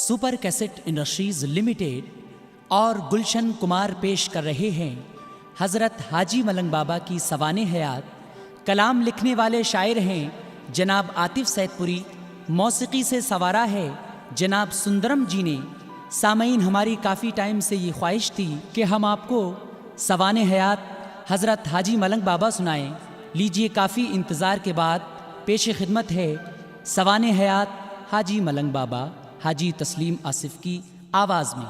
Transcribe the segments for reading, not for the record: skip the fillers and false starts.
Super cassette industries limited और गुलशन कुमार पेश कर रहे हैं हज़रत हाजी मलंग बाबा की सवाने हयात। कलाम लिखने वाले शायर हैं जनाब आतिफ सैदपुरी, मौसीकी से सवारा है जनाब सुंदरम जी ने। सामईन, हमारी काफ़ी टाइम से ये ख्वाहिश थी कि हम आपको सवाने हयात हज़रत हाजी मलंग बाबा सुनाएं। लीजिए, काफ़ी इंतज़ार के बाद पेश खिदमत है सवाने हयात हाजी मलंग बाबा हाजी तस्लीम आसिफ की आवाज़ में।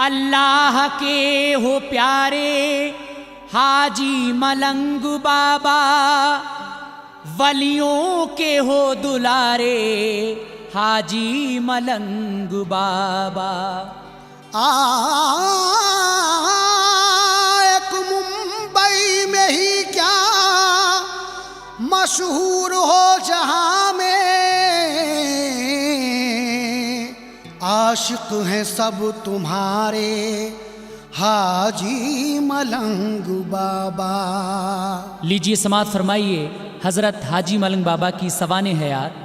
अल्लाह के हो प्यारे हाजी मलंग बाबा, वलियों के हो दुलारे हाजी मलंग बाबा। एक मुंबई में ही क्या मशहूर हो जहां में, आशिक हैं सब तुम्हारे हाजी मलंग बाबा। लीजिए समात फरमाइए हज़रत हाजी मलंग बाबा की सवाने हयात।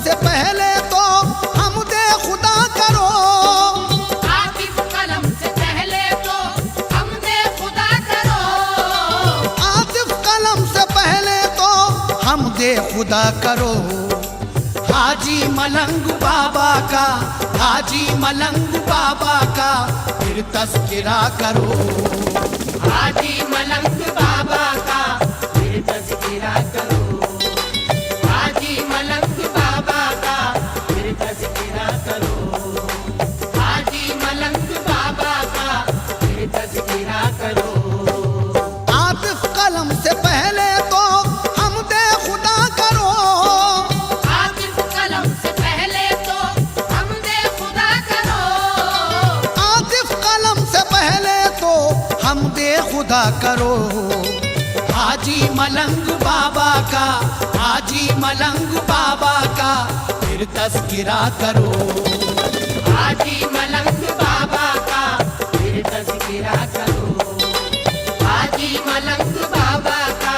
से पहले तो हमदे खुदा करो, आतिफ कलम से पहले तो हमदे खुदा करो, आतिफ कलम से पहले तो हमदे खुदा करो। हाजी मलंग बाबा का, हाजी मलंग बाबा का फिर तज़किरा करो। हाजी मलंग बाबा का फिर तज़किरा करो। हाजी मलंग बाबा का फिर तज़किरा करो। हाजी मलंग बाबा का फिर तज़किरा करो। आतिफ कलम से पहले तो हमदे खुदा करो, आतिफ कलम से पहले तो हमदे खुदा करो। आतिफ कलम से पहले तो हमदे खुदा करो। हाजी मलंग बाबा का, हाजी मलंग बाबा का फिर तज़किरा करो। हाजी मलंग बाबा का फिर तज़किरा करो। हाजी मलंग बाबा का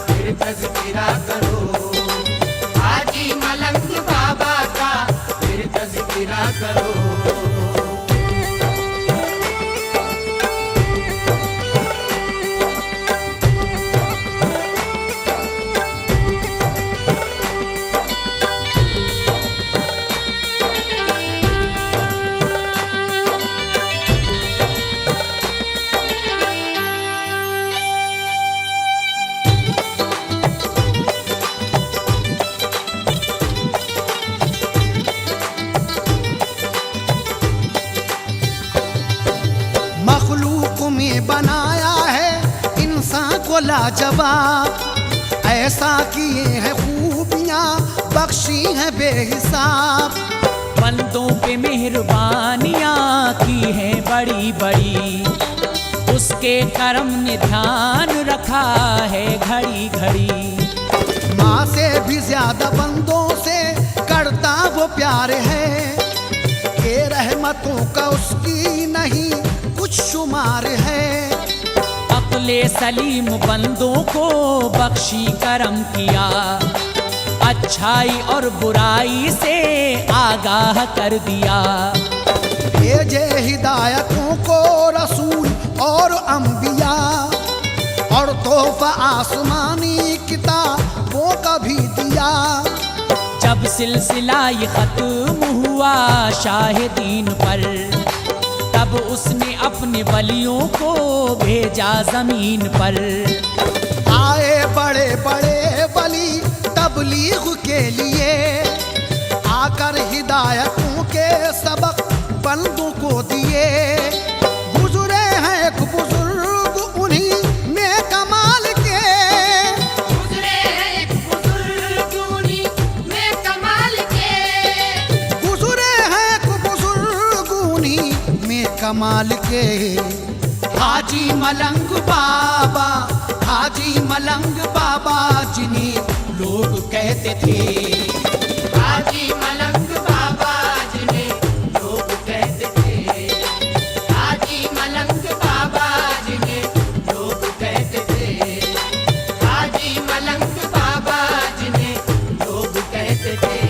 फिर तज़किरा करो। हाजी मलंग बाबा का फिर तज़किरा करो। मखलूक में बनाया है इंसान को लाजवाब, ऐसा किए हैं खूबियाँ बख्शी हैं बेहिसाब। बंदों पे मेहरबानियाँ की हैं बड़ी बड़ी, उसके करम ने ध्यान रखा है घड़ी घड़ी। माँ से भी ज्यादा बंदों से करता वो प्यार है, ये रहमतों का उसकी नहीं कुछ शुमार है। अक्ल फजले सलीम बंदों को बख्शी करम किया, अच्छाई और बुराई से आगाह कर दिया। भेजे हिदायतों को रसूल और अंबिया, और तोहफा आसमानी किताबों का भी दिया। जब सिलसिला ये खत्म हुआ शाहिदीन पर, तब उसने अपने वलियों को भेजा जमीन पर। आए बड़े बड़े वली तबलीग के लिए, आकर हिदायतों के सबक बंदों को दिए। गुजरे हैं एक बुजुर्ग उन्हीं में कमाल के, गुजरे हैं एक बुजुर्ग उन्हीं में कमाल के, गुजरे हैं एक बुजुर्ग उन्हीं में कमाल के। हाजी मलंग बाबा, हाजी मलंग बाबा जिन्हें लोग कहते थे, हाजी मलंग बाबा जिन्हें लोग कहते थे, हाजी मलंग बाबा जिन्हें लोग कहते थे, हाजी मलंग बाबा जिन्हें लोग कहते थे।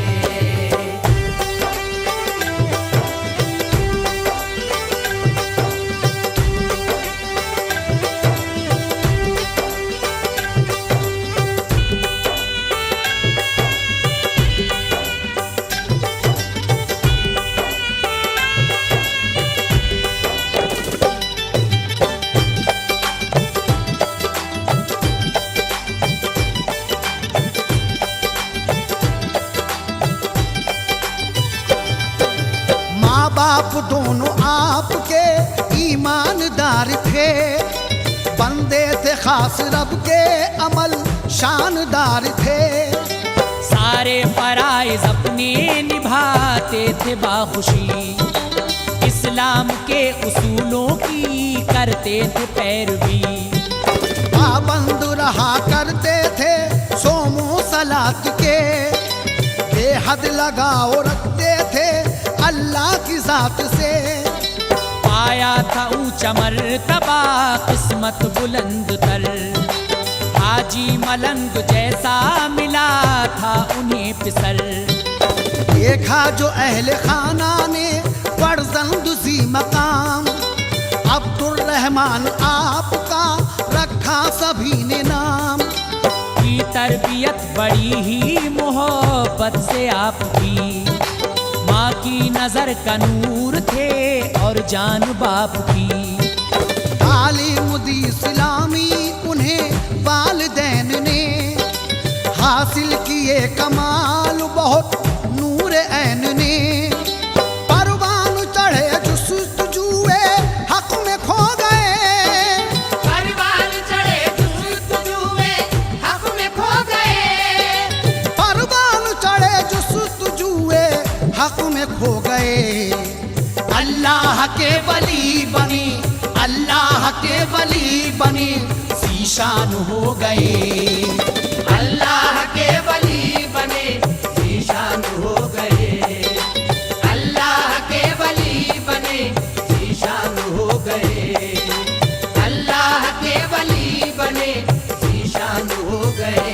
माँ बाप दोनों आपके ईमानदार थे, बंदे थे खास रब के अमल शानदार थे। सारे फराइज अपने निभाते थे बाखुशी, इस्लाम के उसूलों की करते थे पैरवी। पाबंद रहा करते थे सोमो सलात के, बेहद लगाव रखते थे अल्लाह की जात से। पाया था ऊंचा मर्तबा किस्मत बुलंद तर, हाजी मलंग जैसा मिला था उन्हें पिसर। देखा जो अहले खाना ने फर्जंदुसी मकाम, अब्दुर्रहमान आपका रखा सभी ने नाम। की तरबियत बड़ी ही मोहब्बत से आपकी, माँ की नजर का नूर थे और जान बाप की। तालीम दी इस्लामी उन्हें वालिदैन ने, हासिल किए कमाल बहुत नूर ऐन ने। परवान चढ़े जुस्तजुए हक में खो गए, परवान चढ़े जुस्तजुए हक में खो गए, परवान चढ़े जुस्तजुए हक में खो गए। अल्लाह के वली बने, अल्लाह के वली बने ज़ीशान हो गए। अल्लाह के वली बने ज़ीशान हो गए, अल्लाह के वली बने ज़ीशान हो गए, अल्लाह के वली बने ज़ीशान हो गए।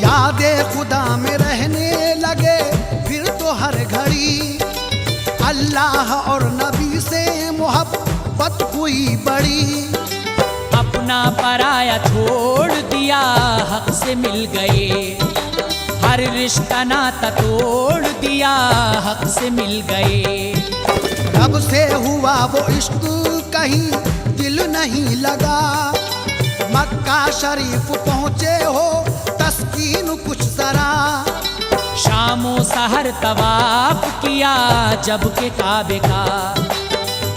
यादे खुदा में रहने लगे फिर तो हर घड़ी, अल्लाह और नबी से मोहब्बत हुई बड़ी। अपना पराया छोड़ दिया हक से मिल गए, हर रिश्ता नाता तोड़ दिया हक से मिल गए। रब से हुआ वो इश्क कहीं दिल नहीं लगा, मक्का शरीफ पहुँचे हो तस्कीन कुछ जरा। शामो सहर तवाफ किया जब के काबे का,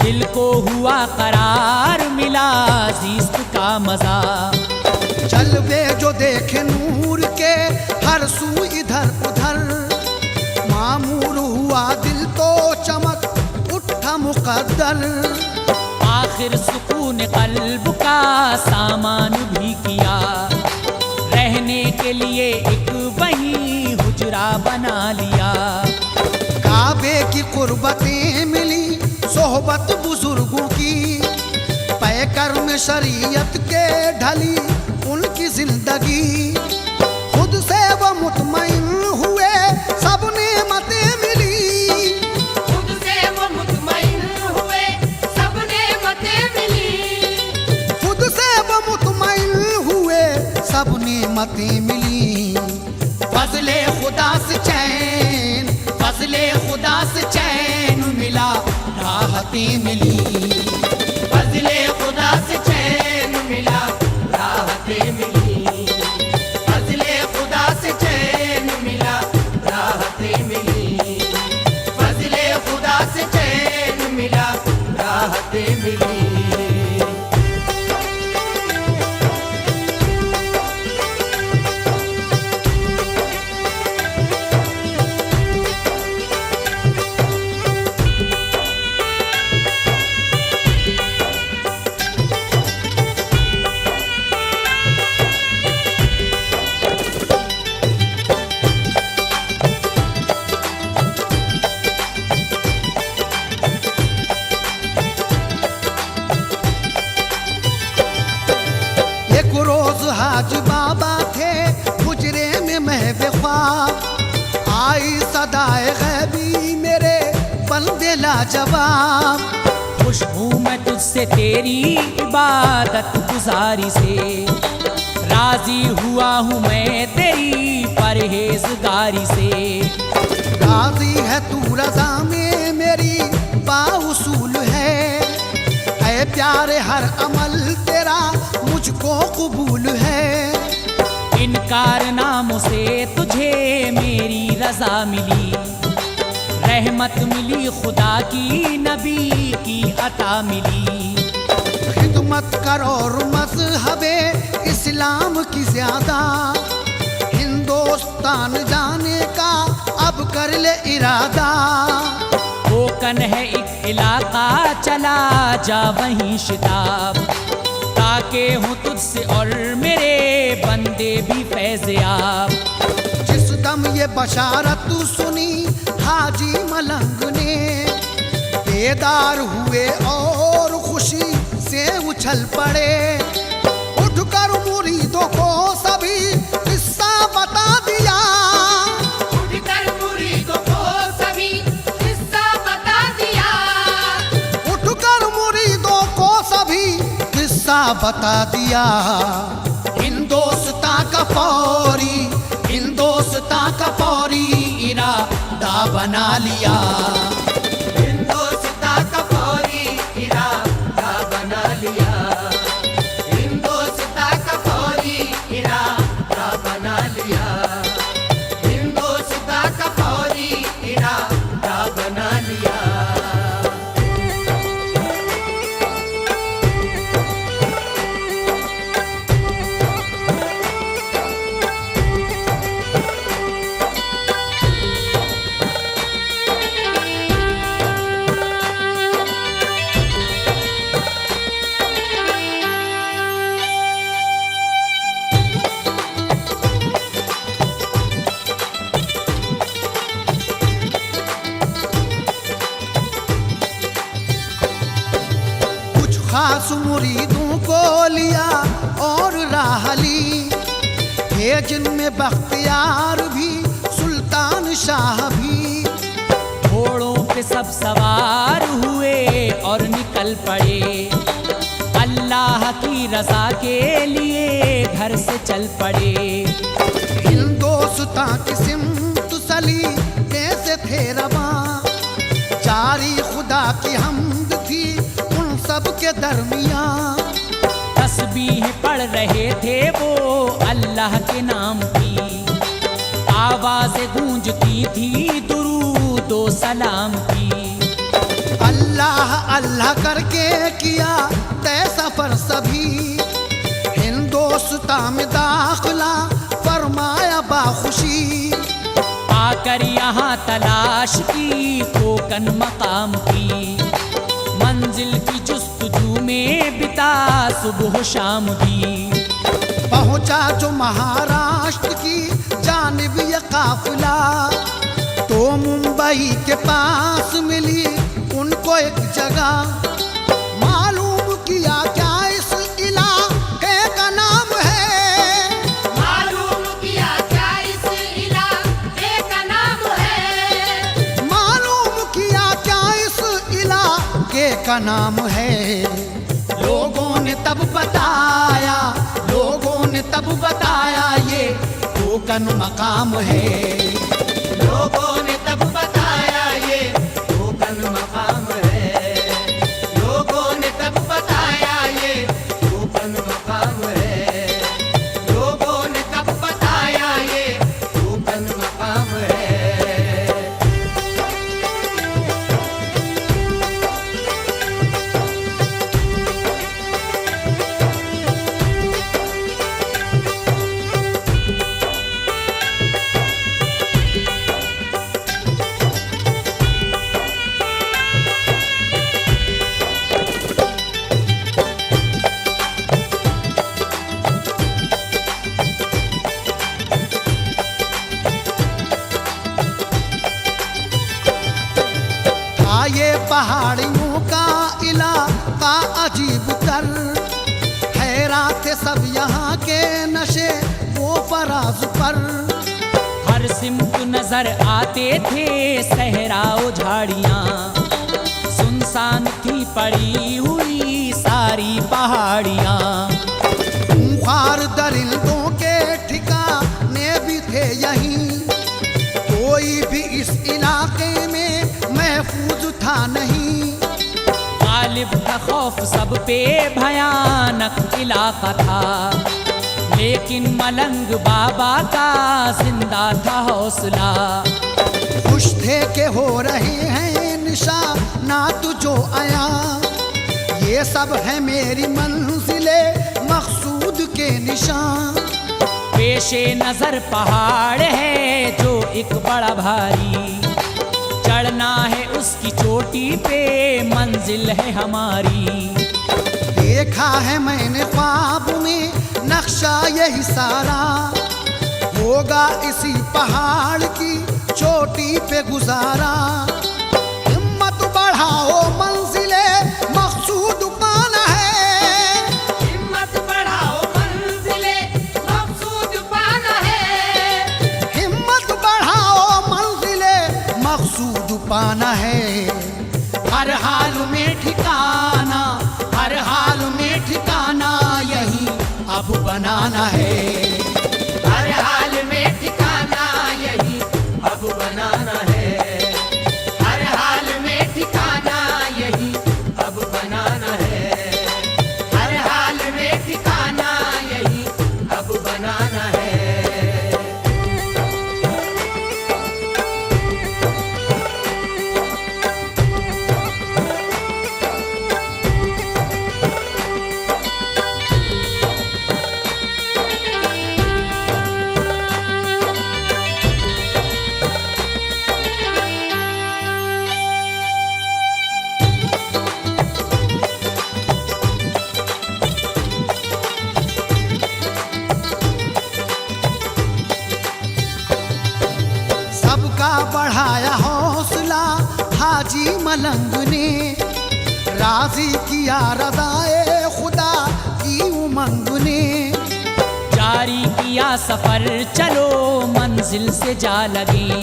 दिल को हुआ करार, मिला जीस्त का मजा। जलवे जो देखे नूर के हर सू इधर उधर, मामूर हुआ दिल तो चमक उठा मुकद्दर। आखिर सुकून कल्ब का सामान भी किया, रहने के लिए एक वहीं हुजरा बना लिया। काबे की कुर्बतें मिली सोहबत बुजुर्गों की, पैकर में शरीयत के ढली उनकी जिंदगी। खुद से वो मुतमईन हुए सब नेमतें मिली, खुद से वो मुतमईन हुए सब नेमतें मिली। खुद से वो मुतमईन हुए सब नेमतें मिली। फजले खुदा से चैन, फजले खुदा से चैन मिला, राहतें मिली। फजले खुदा से चैन मिला, राहतें मिली। फजले खुदा से चैन मिला, राहतें मिली। फजले खुदा से चैन मिला, राहतें मिली। एक रोज हाजी बाबा थे हुजरे में महवे ख्वाब, आई सदाए गैबी मेरे बंदे लाजवाब। खुश हूँ मैं तुझसे तेरी इबादत गुजारी से, राजी हुआ हूँ मैं तेरी परहेजगारी से। राजी है तू रजा में मेरी बाउसूल है, ऐ प्यारे हर अमल तेरा मुझको कबूल है। इन कारनामों से तुझे मेरी रजा मिली, रहमत मिली खुदा की, नबी की अता मिली। खिदमत करो और मज़हबे इस्लाम की ज्यादा, हिंदुस्तान जाने का अब कर ले इरादा। कोकन है एक इलाका, चला जा वहीं शिताब, ताके हूँ तुझसे और मेरे बंदे भी फैज़याब। जिस दम ये बशारत सुनी हाजी मलंग ने, बेदार हुए और खुशी से उछल पड़े। उठकर मुरीदों को सभी किस्सा बता दिया, उठकर मुरीदों को सभी किस्सा बता दिया। उठकर मुरीदों को सभी किस्सा बता दिया। हिंदुस्तान का फौरी, हिंदुस्तान का फौरी इरादा बना लिया। हिंदुस्तान का फौरी इरादा बना लिया। हिंदुस्तान का फौरी इरादा बना लिया। हिंदुस्तान का फौरी इरादा बना लिया। खास मुरीदों को लिया और राह ली, थे जिनमें बख्तियार भी सुल्तान शाह भी। घोड़ों पे सब सवार हुए और निकल पड़े, अल्लाह की रजा के लिए घर से चल पड़े। हिंदुस्तान की सिमत सली कैसे थे रवा, जारी खुदा की हमद थी उन सब के दरमियान। तस्बीह पढ़ रहे थे वो अल्लाह के नाम की, आवाज़ें गूंजती थी दुरूद व सलाम की। अल्लाह अल्लाह करके किया तय सफर सभी, हिंदोस्तां में दाखिला फरमाया बाखुशी। आकर यहाँ तलाश की कोकन मकाम की, मंजिल की जुस्तजू में बिता सुबह शाम की। पहुंचा जो महाराष्ट्र की जानिब ये काफिला, तो मुंबई के पास मिली उनको एक जगह। मालूम किया क्या इस इलाके का नाम है, मालूम किया क्या इस इलाके का नाम है, मालूम किया क्या इस इलाके का नाम है। लोगों ने तब बताया, लोगों ने तब बताया ये कोकन मकाम है। लोगों ने तब बताया ये कोकन मकाम है, लोगों ने तब बताया ये कोकन मकाम है, लोगों ने तब बताया ये कोकन मकाम है। ये पहाड़ियों का इलाका अजीब तर, हैरान थे सब यहाँ के नशे वो फराज पर। हर सिमत नजर आते थे सहराओ झाड़ियाँ, सुनसान थी पड़ी हुई सारी पहाड़ियाँ। खूंखार दरिंदों के ठिकाने भी थे यहीं, कोई भी इस इलाके में महफूज था नहीं। गालिब था खौफ सब पे भयानक इलाका था, लेकिन मलंग बाबा का जिंदा था हौसला। खुश थे के हो रहे हैं निशानात जो आया, ये सब है मेरी मंजिले मकसूद के निशान। पेशे नजर पहाड़ है जो एक बड़ा भारी, चढ़ना है उसकी चोटी पे मंजिल है हमारी। देखा है मैंने ख्वाब में नक्शा यही सारा, होगा इसी पहाड़ की चोटी पे गुजारा। हिम्मत बढ़ाओ मंजिले मकसूद पाना है, हिम्मत बढ़ाओ मंजिले मकसूद पाना है, हिम्मत बढ़ाओ मंजिले मकसूद पाना है। हर हाल में ठिकाना, हर हाल में ठिकाना यही अब बनाना है। हर हाल में ठिकाना यही अब बनाना है, हर हाल में ठिकाना यही अब बनाना है, हर हाल में ठिकाना यही अब बनाना है। सबका बढ़ाया हौसला हाजी मलंग ने, राजी किया रज़ाए खुदा की उमंग ने। जारी किया सफर चलो मंजिल से जा लगे,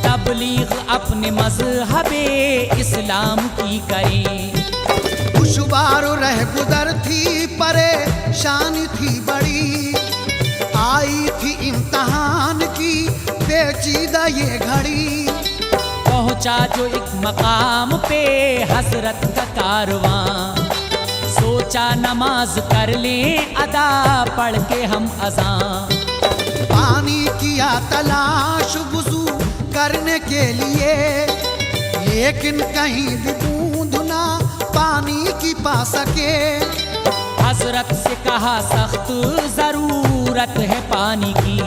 तबलीग अपने मजहबे इस्लाम की करें। दुश्वार रह गुजर थी परेशानी थी बड़ी, आई थी इम्तहान की पेचीदा ये घड़ी। पहुंचा जो एक मकाम पे हजरत का कारवां, सोचा नमाज कर ले अदा पढ़ के हम अज़ां। पानी किया तलाश वुज़ू करने के लिए, लेकिन कहीं भी बूंद ना पानी की पा सके। हजरत से कहा सख्त जरूरत है पानी की,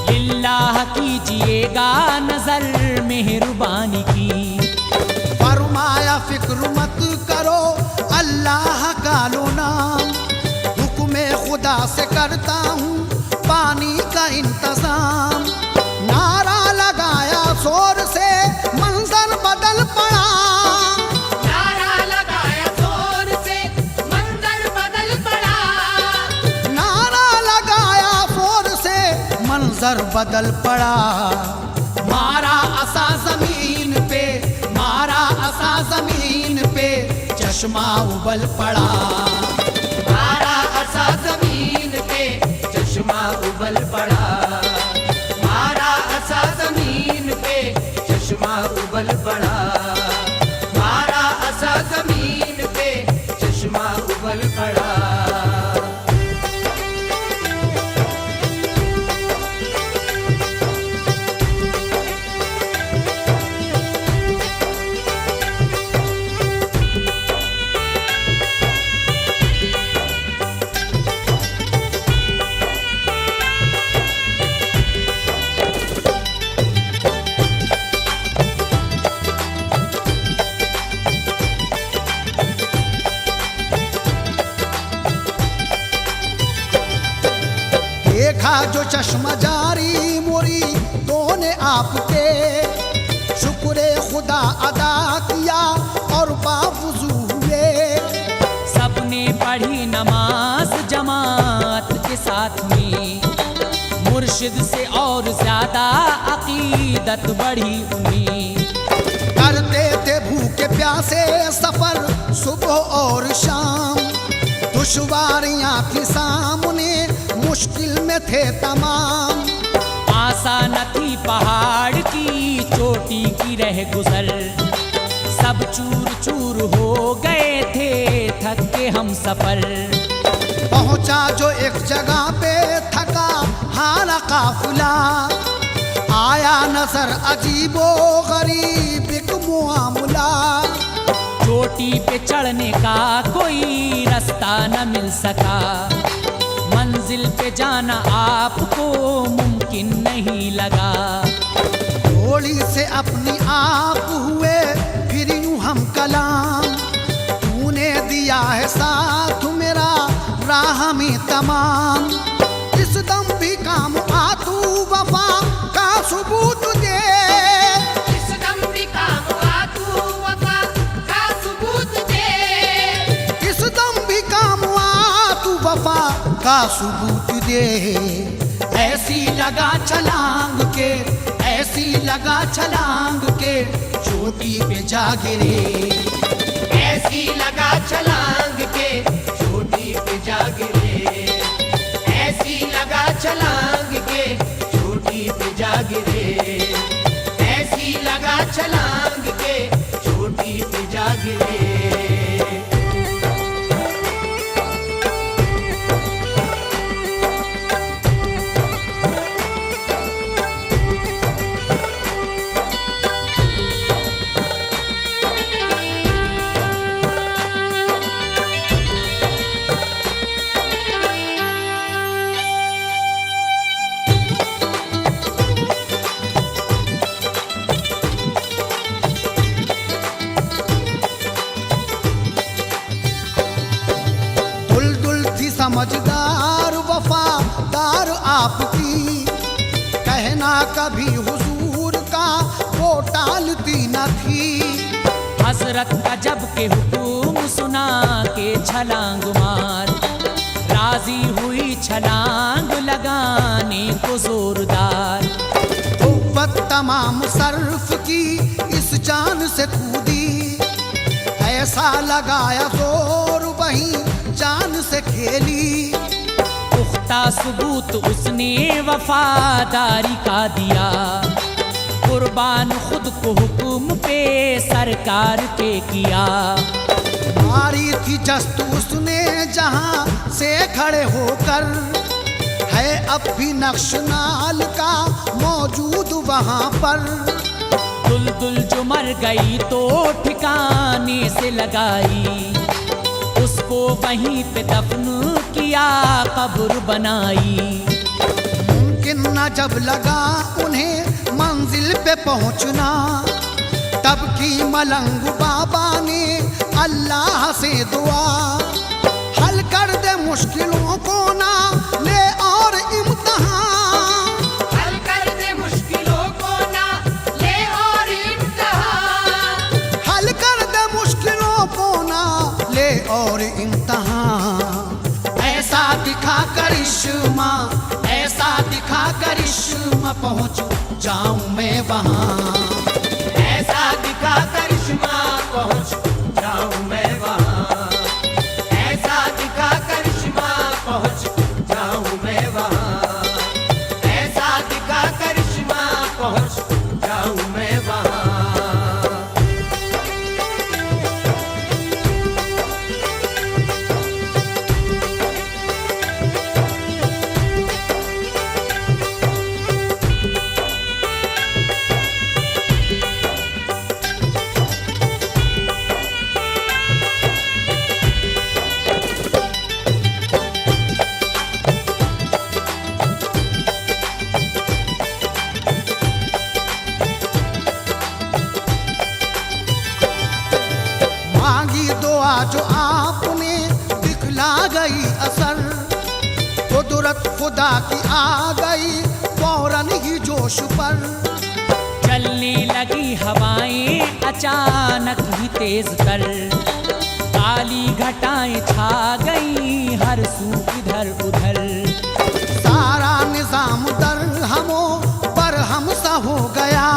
लिल्लाह कीजिएगा नजर मेहरबानी की। फरमाया फिक्र मत करो अल्लाह का लो नाम, हुक्म खुदा से करता हूँ पानी का इंतजाम। नारा लगाया जोर से मंजर बदल पड़ा, नारा लगाया जोर से मंजर बदल पड़ा, नारा लगाया जोर से मंजर बदल पड़ा। मारा असा जमीन पे, मारा असा जमीन पे, चश्मा उबल पड़ा। मारा असा जमीन पे चश्मा उबल पड़ा, मारा असा जमीन पे चश्मा उबल पड़ा, मारा असा जमीन पे चश्मा उबल पड़ा। देखा जो चश्मा जारी मोरी तोने आपके, शुक्र खुदा अदा किया और बावजू हुए। सबने पढ़ी नमाज जमात के साथ में, मुर्शिद से और ज्यादा अकीदत बढ़ी उन्हें। करते थे भूखे प्यासे सफर सुबह और शाम, दुश्वारियां थी सामने मुश्किल में थे तमाम। आसान थी पहाड़ की चोटी की रह गुजर, सब चूर चूर हो गए थे थक के हम सफर। पहुंचा जो एक जगह पे थका हारा काफिला, आया नजर अजीबो गरीब एक मुआमला। चोटी पे चढ़ने का कोई रास्ता न मिल सका, मंजिल पे जाना आपको मुमकिन नहीं लगा। थोड़ी से अपनी आप हुए फिर यूं हम कलाम, तूने दिया है साथ मेरा राह में तमाम। इस दम भी काम आ तू वफा का सबूत दे, इस दम भी काम आ तू वफा का सबूत दे, इस दम भी काम आ तू वफा का सबूत दे। ऐसी लगा छलांग के, ऐसी लगा छलांग के चोटी पे जा गिरे। ऐसी लगा छलांग के चोटी पे जा गिरे, ऐसी लगा छलांग के चोटी पे जा गिरे, ऐसी लगा छलांग के चोटी पे जा गिरे। समझदार वफादार आपकी, कहना कभी हुजूर का वो टालती न थी। हजरत का जब के हुक्म सुना के छलांग मार, राजी हुई छलांग लगाने को जोरदार। कुव्वत तमाम सर्फ की इस जान से कूदी, ऐसा लगाया जोर वही जान से खेली। पुख्ता सबूत उसने वफादारी का दिया, कुर्बान खुद को हुक्म पे सरकार के किया। मारी थी जस्त उसने जहां से खड़े होकर, है अब भी नक्श नाल का मौजूद वहाँ पर। दुलदुल जो मर गई तो ठिकाने से लगाई, उसको वहीं पे दफन किया, कब्र बनाई। मुमकिन न जब लगा उन्हें मंजिल पे पहुंचना, तब की मलंग बाबा ने अल्लाह से दुआ, हल कर दे मुश्किलों को ना ले और इम्तिहान, हल कर दे मुश्किलों को ना ले और इम्तिहान, हल कर दे मुश्किलों को ना ले और इम्तिहान। ऐसा दिखा करिश्मा, ऐसा दिखा करिश्मा, पहुंच जाऊं मैं वहाँ। ऐसा दिखा करिश्मा पहुंच जाऊं मैं वहाँ, ऐसा दिखा करिश्मा पहुंच जाऊं मैं वहाँ, ऐसा दिखा करिश्मा पहुंच जाऊं मैं वहाँ। मांगी दुआ जो आपने दिखला गई असर, कुदरत खुदा की आ गई फौरन ही जोश पर। चलने लगी हवाएं अचानक ही तेज तर, काली घटाएं छा गई हर सू इधर उधर। सारा निजाम दरहमों पर हम सा हो गया,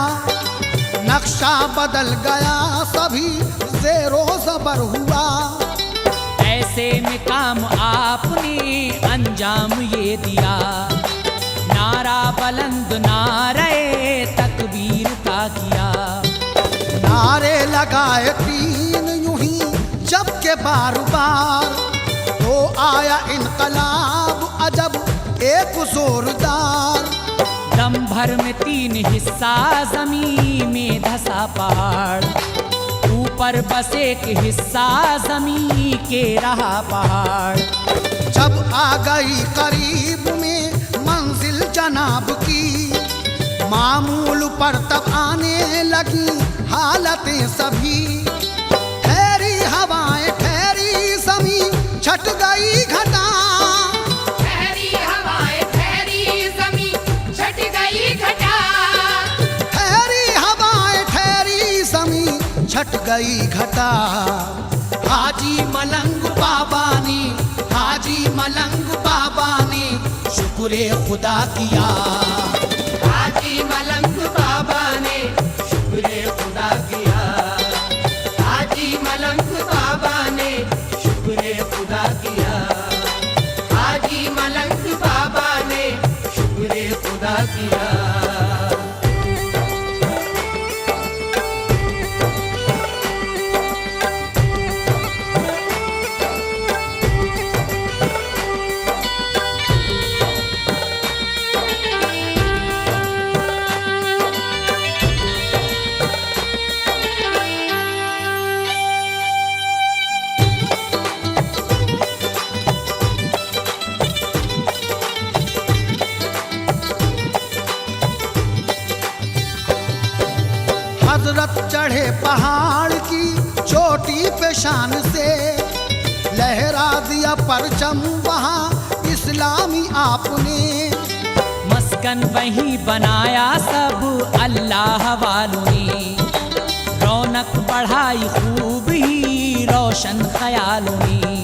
नक्शा बदल गया, सभी ज़ेरो ज़बर हुआ। ऐसे में काम आपने अंजाम ये दिया, नारा बुलंद नारे तकबीर का किया। नारे लगाए तीन यूं ही जब के बार बार, तो आया इनकलाब अजब एक जोरदार। दम भर में 3 हिस्सा जमीन में धसा पहाड़, ऊपर बस एक हिस्सा जमीन के रहा पहाड़। जब आ गई करीब में मंजिल जनाब की, मामूल पर तब आने लगी हालतें सभी। ठहरी हवाएं ठहरी ज़मीं छट गई घटा, ठहरी हवाएं ठहरी ज़मीं छट गई घटा, ठहरी हवाएं ठहरी ज़मीं छट गई घटा। हाजी मलंग बाबा ने, हाजी मलंग बाबा ने शुक्र खुदा किया। हाजी मलंग बाबा ने शुक्र खुदा किया, हाजी मलंग बाबा ने शुक्र खुदा किया, हाजी मलंग बाबा ने शुक्र खुदा किया। हजरत चढ़े पहाड़ की चोटी पे शान से, लहरा दिया परचम वहाँ इस्लामी आपने। मस्कन वही बनाया सब अल्लाह वालों ने, रौनक बढ़ाई खूब ही रोशन ख्यालों ने।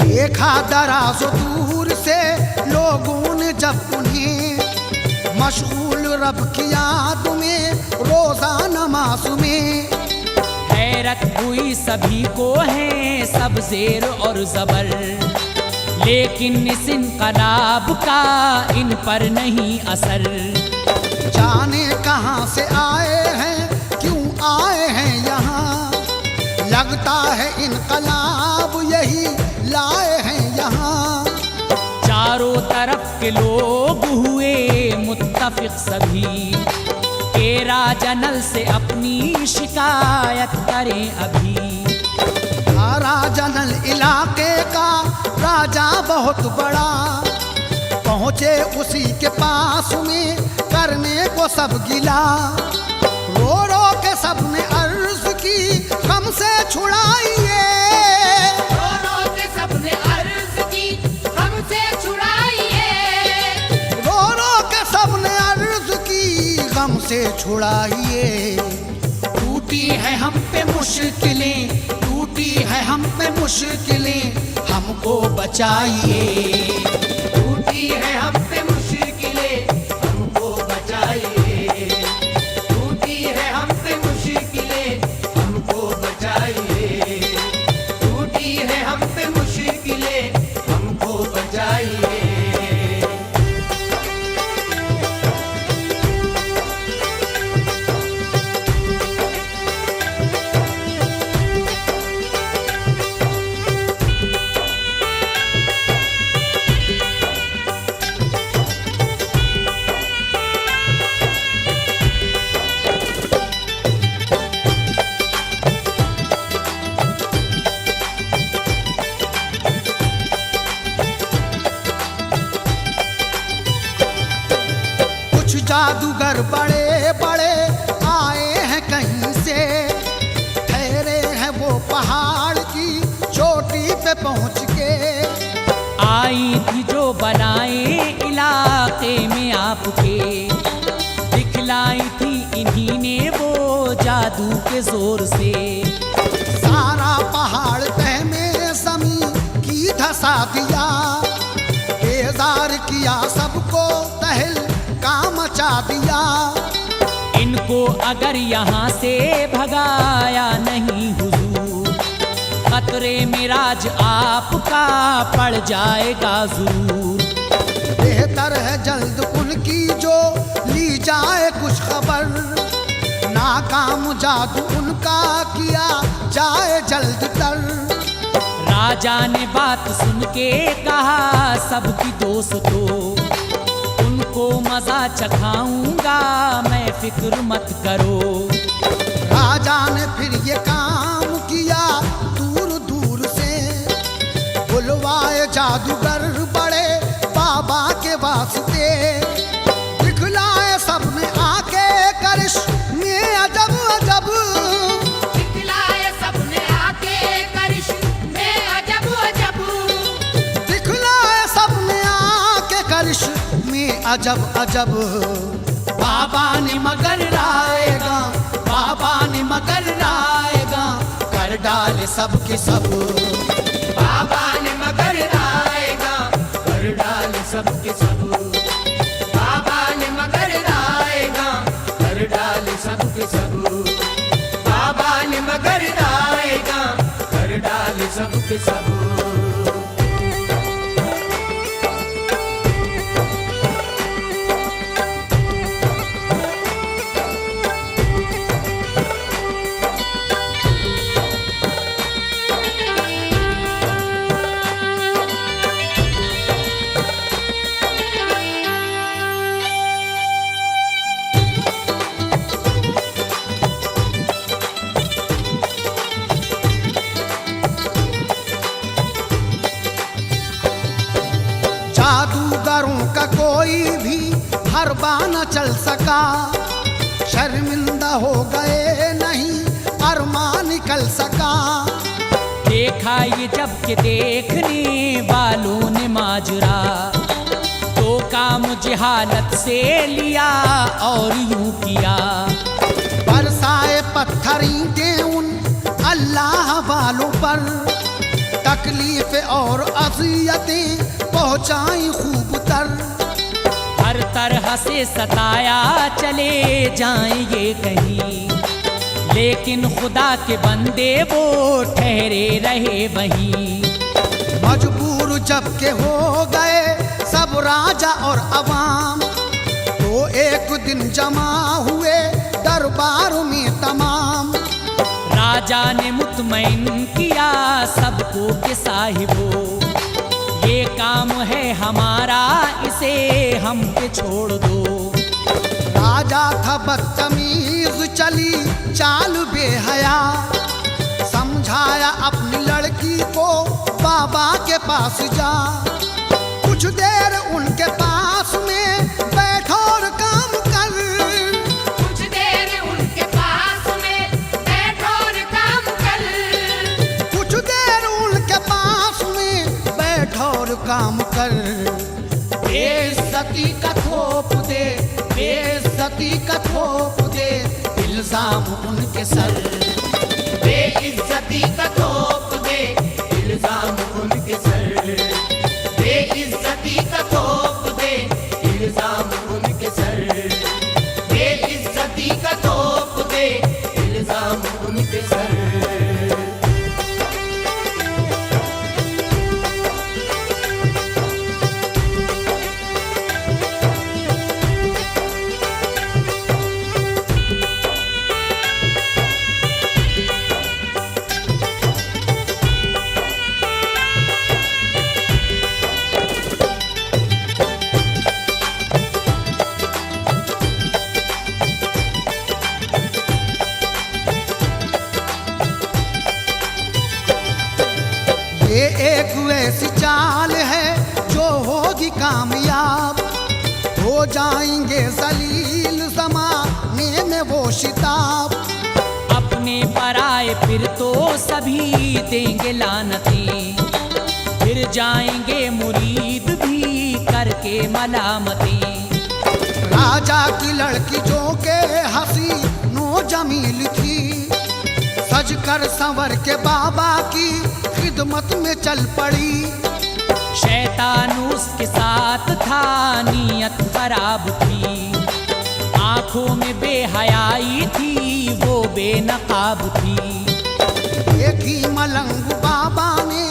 देखा दराज दूर से लोगों ने जब उन्हें, मशगूल रब की याद में रोजा नमाज में। हैरत हुई सभी को है सब जेर और जबर, लेकिन इस इनकलाब का इन पर नहीं असर। जाने कहाँ से आए हैं, क्यों आए हैं यहाँ, लगता है इनकलाब यही लाए हैं यहाँ। चारों तरफ के लोग हुए मुत्तफिक सभी के राजा नल से अपनी शिकायत करें अभी। राजा नल इलाके का राजा बहुत बड़ा, पहुँचे उसी के पास में करने को सब गिला। रो रो के सबने अर्ज की हमसे छुड़ाइए, रो रो के सबने अर्ज की हमसे छुड़ाइए, रो रो के सबने अर्ज की हमसे छुड़ाइए। टूटी है हम पे मुश्किलें, टूटी है हम पे मुश्किलें, हमको बचाइए। टूटी है हम पे मुश्किलें, हमको बचाइए। टूटी है हम पे मुश्किलें, हमको बचाइए। टूटी है हम पे मुश्किलें, हमको बचाइए। जादूगर बड़े बड़े आए हैं कहीं से, ठहरे हैं वो पहाड़ की चोटी पे पहुंच के। आई थी जो बनाए इलाके में आपके, दिखलाई थी इन्हीं ने वो जादू के जोर से। सारा पहाड़ तह में जमीन की धसा दिया, बेजार किया सबको तहल काम मचा दिया। इनको अगर यहाँ से भगाया नहीं हुजूर, खतरे में राज आपका पड़ जाएगा जरूर। बेहतर है जल्द उनकी जो ली जाए कुछ खबर, नाकाम जादू उनका किया जाए जल्द तर। राजा ने बात सुन के कहा सबकी दोस्तों, उनको मजा चखाऊंगा मैं, फिक्र मत करो। राजा ने फिर ये काम किया दूर दूर से, बुलवाए जादूगर बड़े बाबा के वास्ते। दिखलाए सबने आके करिश में अजब अजब, दिखलाए सबने आके करिश में अजब अजब, दिखलाए सबने आके करिश में अजब अजब। बाबा ने मगर लाएगा, बाबा ने मगर लाएगा, कर डाले सबके सब। बाबा ने मगर लाएगा, कर डाले सबके सब। बाबा ने मगर लाएगा, कर डाले सबके सब। बाबा ने मगर लाएगा, कर डाले सबके सब। जादूगरों का कोई भी हरबा न चल सका, शर्मिंदा हो गए नहीं अरमा निकल सका। देखा ये जब के देखने वालों ने माजरा, तो काम जहालत से लिया और यूं किया। बरसाए पत्थर ईंटें उन अल्लाह वालों पर, तकलीफ और अज़ियतें पहुंचाई खूब तर। हर तरह से सताया चले जाएंगे कहीं, लेकिन खुदा के बंदे वो ठहरे रहे वहीं। मजबूर जब के हो गए सब राजा और अवाम, तो एक दिन जमा हुए दरबार में तमाम। राजा ने मुतमईन किया सबको के साहिबो, ये काम है हमारा, इसे हम पे छोड़ दो। राजा था बदतमीज, चली चाल बेहया, समझाया अपनी लड़की को बाबा के पास जा। कुछ देर उनके पास में बैठो और काम कर, कुछ देर उनके पास में बैठो और काम कर, कुछ देर उनके पास में बैठो और काम कर। बेइज्जती का थोप दे, बेइज्जती का थोप दे, इल्जाम उनके सर। बेइज्जती का थोप दे, इल्जाम उनके सर। बेइज्जती का थोप दे, इल्जाम उनके सर। बेइज्जती का थोप दे, इल्जाम उनके सर। ये एक वैसी चाल है जो होगी कामयाब, हो जाएंगे जलील ज़माने में वो शिताब। अपने पराए फिर तो सभी देंगे लानतें, फिर जाएंगे मुरीद भी करके मलामतें। राजा की लड़की जो के हंसी नो जमील थी, सज कर संवर के बाबा की खिदमत में चल पड़ी। शैतान उसके साथ था, नीयत खराब थी, आंखों में बेहयाई थी, वो बेनकाब थी। देखी मलंग बाबा ने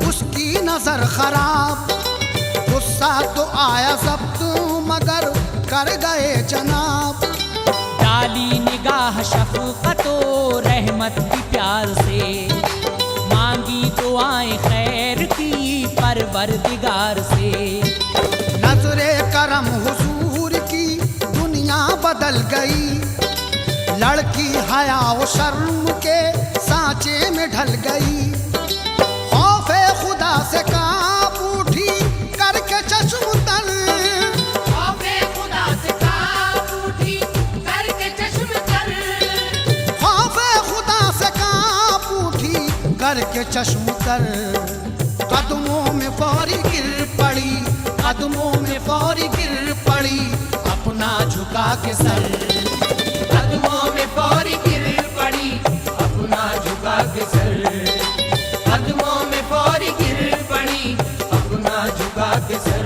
उसकी नजर खराब, गुस्सा तो आया जब्त मगर कर गए जनाब। डाली निगाह शफकतो रहमत की प्यार से, मांगी दुआएं खैर की परवरदिगार से। नजरे करम हुजूर की दुनिया बदल गई, लड़की हया व शर्म के सांचे में ढल गई। खौफे खुदा से कांप उठी करके चश्म तर, खौफे खुदा से कांप उठी करके चश्म तर। खौफे खुदा से कांप उठी करके चश्म तर। कदमों में फौरी गिर पड़ी, कदमों में फौरी गिर पड़ी, अपना झुका के सर। कदमों में फौरी गिर पड़ी, अपना झुका के सर। कदमों में फौरी गिर पड़ी, अपना झुका के सर।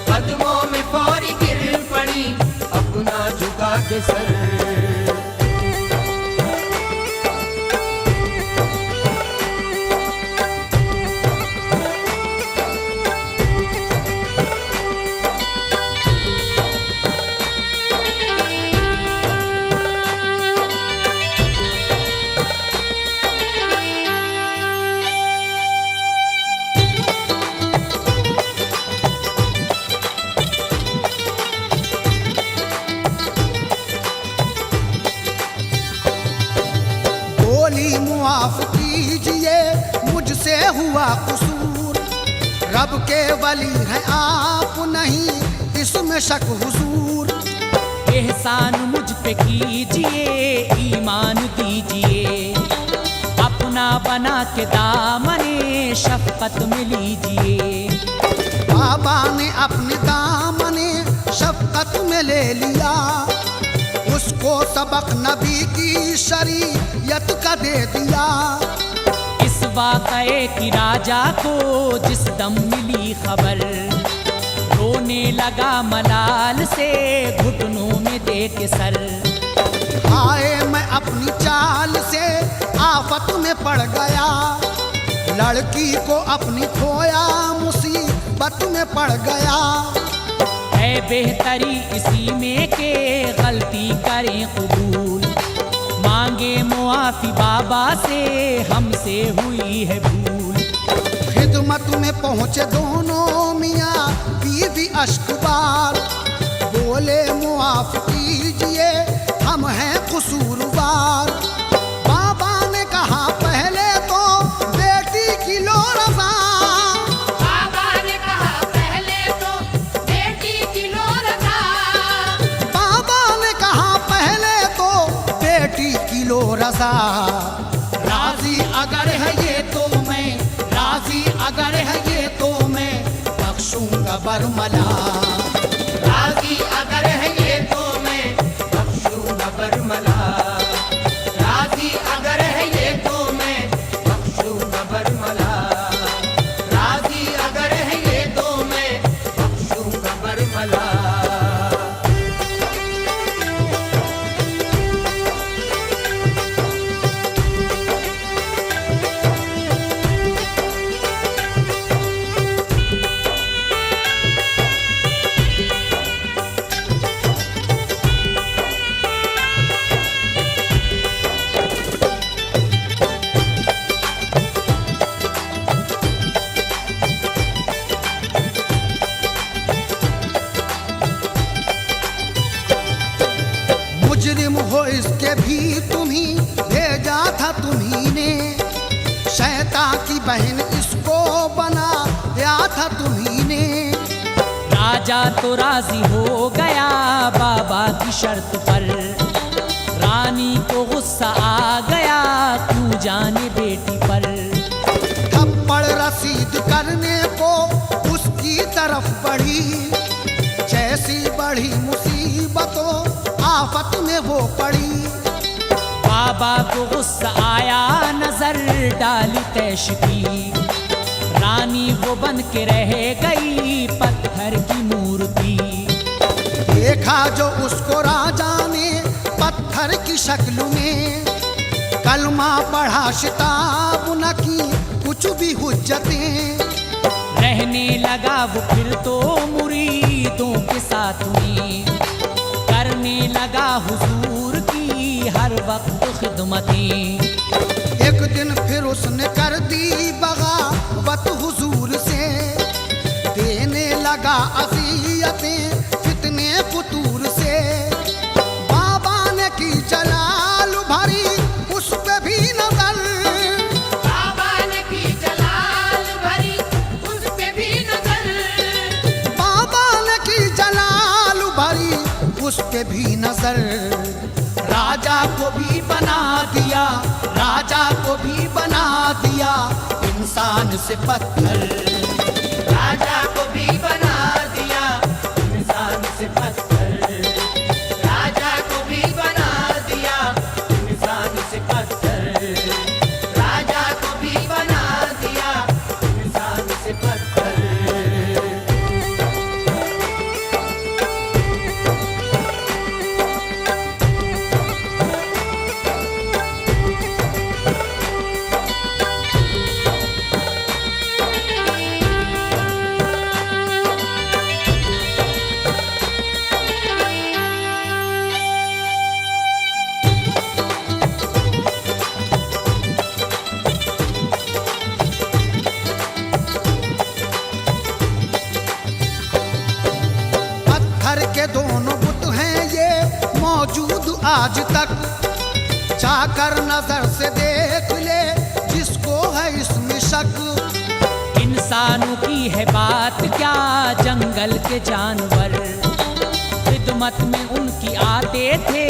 कदमों में फौरी गिर पड़ी, अपना झुका के सर। बोली मुआफ कीजिए मुझसे हुआ कसूर, रब के वली हैं आप नहीं इसमें शक हुजूर। एहसान मुझ पे कीजिए, ईमान दीजिए, अपना बना के दामने शफकत में लीजिए। बाबा ने अपने दामने शफकत में ले लिया, उसको सबक नबी की शरीयत का दे दिया। इस वाक़ये की राजा को जिस दम मिली खबर, रोने लगा मलाल से घुटनों में दे के सर। हाय मैं अपनी चाल से आफत में पड़ गया, लड़की को अपनी खोया मुसीबत में पड़ गया। है बेहतरी इसी में के गलती करें कबूल, मांगे मुआफी बाबा से हमसे हुई है भूल। खिदमत खिदमत में पहुँचे दोनों मियाँ बीवी अश्कबार। बोले मुआफ कीजिए हम हैं कसूरवार। बाबा ने कहा पहले तो बेटी की लो रज़ा। बाबा ने कहा पहले तो बेटी की लो रज़ा। बाबा ने कहा पहले तो बेटी की लो रज़ा। राजी अगर है ये तो मैं, राजी अगर है ये तो मैं बख्शूंगा बरमला। राज़ी अगर है ये तो मैं बख्शूंगा बरमला। राज़ी अगर है ये तो मैं बख्शूंगा बरमला। राज़ी अगर है ये तो मैं बख्शूंगा बरमला। मुजरिम हो इसके भी तुम्ही भेजा था तुम्ही ने। शैतान की बहन इसको बनाया था तुम्ही ने। राजा तो राजी हो गया बाबा की शर्त पर। रानी को गुस्सा आ गया क्यों जाने बेटी पर। थप्पड़ रसीद करने को उसकी तरफ बढ़ी। जैसी बढ़ी मुसीबतों आफत में वो पड़ी। बाबा को गुस्सा आया नजर डाली तैश की। रानी वो बन के रह गई पत्थर की मूर्ति। देखा जो उसको राजा ने पत्थर की शक्ल में। कलमा पढ़ा शिताब न की कुछ भी हुज्जतें। रहने लगा वो फिर तो मुरीदों के साथ में। करने लगा हुजूर की हर वक्त खिदमतें। एक दिन फिर उसने कर दी बगावत हुजूर से। देने लगा अज़ियतें फितने फुतूर से। बाबा ने की जलाल भरी उस पे भी नजर। बाबा ने की जलाल भरी उस पे भी नजर। बाबा ने की जलाल भरी उस पे भी नजर। राजा को भी बना दिया, राजा को भी बना दिया इंसान से पत्थर। राजा को भी बना दिया इंसान से पत्थर। राजा को भी बना दिया इंसान से पत्थर। राजा को भी बना दिया इंसान से पत्थर। पत्थर के दोनों बुत हैं ये मौजूद आज तक। जाकर नजर से देख ले जिसको है इसमें शक। इंसानों की है बात क्या जंगल के जानवर। खिदमत में उनकी आते थे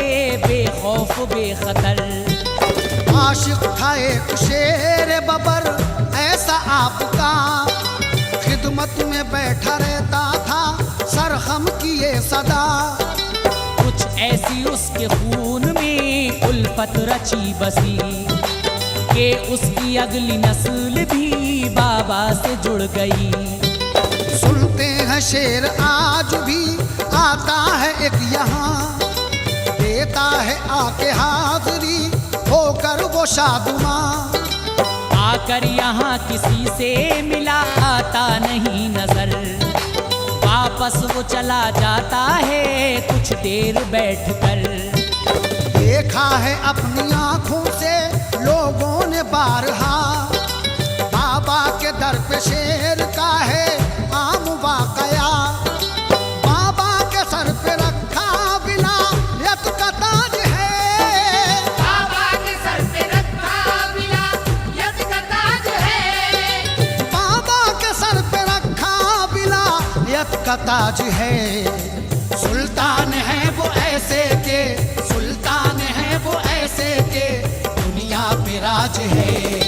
बेखौफ बेखतर। आशिक था एक शेर बबर ऐसा आपका। खिदमत में बैठा रहता था सरहम किए सदा। कुछ ऐसी उसके खून में उल्फत रची बसी कि उसकी अगली नस्ल भी बाबा से जुड़ गई। सुनते हैं शेर आज भी आता है एक यहाँ। देता है आके हाजिरी होकर वो शादुमा। आकर यहाँ किसी से मिला आता नहीं नजर। वापस वो चला जाता है कुछ देर बैठकर। देखा है अपनी आंखों से लोगों ने बारहा। बाबा बाबा के दर पे शेर का है आम वाकया। बाबा के सर पे रखा विलायत का ताज है। बाबा के सर पे रखा विलायत का ताज है। बाबा के सर पे रखा विलायत का ताज है। सुल्तान है वो ऐसे के, सुल्तान है वो ऐसे के, दुनिया पे राज है।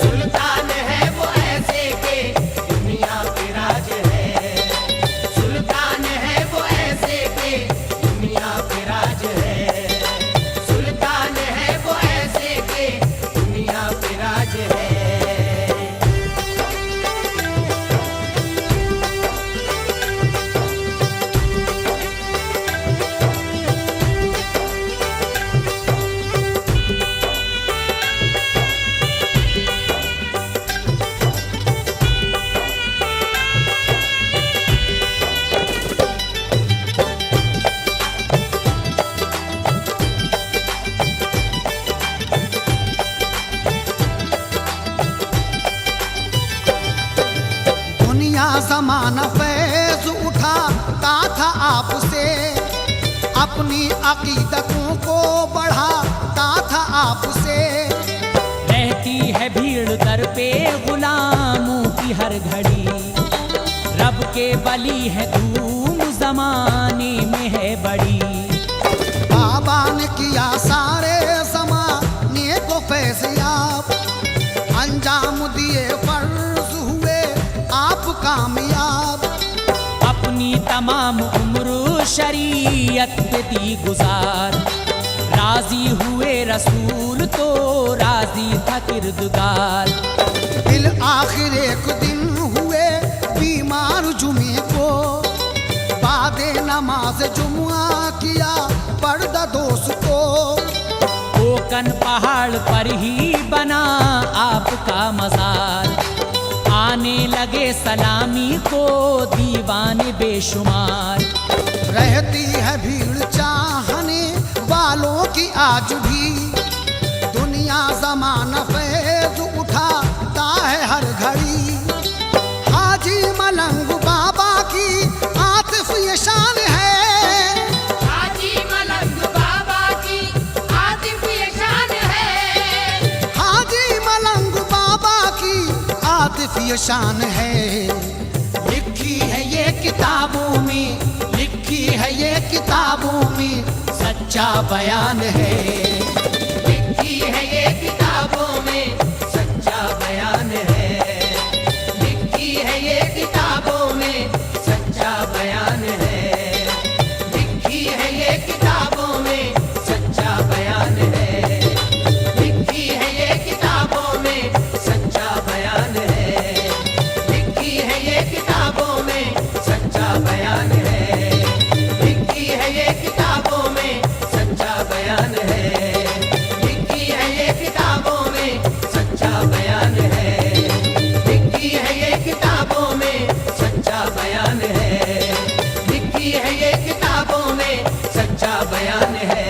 सुल्तान है वो ऐसे के, दुनिया पे राज है। सुल्तान है वो ऐसे के, दुनिया पे राज है। सुल्तान है वो ऐसे के, दुनिया पे राज है। दुनिया जमाना फैज उठाता था आपसे, अपनी अकीदतों को बढ़ाता था आपसे। रहती है भीड़ दर पे गुलामों की हर घड़ी, रब के वली है धूम जमाने में है बड़ी। बाबा ने किया सारे ज़माने को फैज़याब, अंजाम दिए फर्ज हुए आप कामयाब। अपनी तमाम उम्र शरीयत पे दी गुजार, राजी हुए रसूल तो राजी था किरदगार। बिल आखिर एक दिन हुए बीमार जुमे को, बादे नमाज जुमुआ किया पर्दा दोस्त को। कोकन पहाड़ पर ही बना आपका मजार, आने लगे सलामी को दीवाने बेशुमार। रहती है भीड़ चाहने वालों की आज भी, दुनिया जमाना फैज उठाता है हर घड़ी। हाजी मलंग बाबा की आतिफ ये शान है। हाजी मलंग बाबा की आतिफ ये शान है। हाजी मलंग बाबा की आतिफ ये शान है। लिखी है ये किताबों में, लिखी है ये किताबों में, सच्चा बयान है। लिखी है ये किताबों में, सच्चा बयान है। लिखी है ये किताबों में, सच्चा बयान है। लिखी है ये किताबों में, सच्चा बयान है। लिखी है ये किताबों में, सच्चा बयान है। लिखी है ये किताबों में, सच्चा बयान है। लिखी है ये किताबों में, सच्चा बयान है। लिखी है ये किताबों में, सच्चा बयान है। लिखी है ये किताबों में, सच्चा बयान है। लिखी है ये किताबों में, सच्चा बयान है।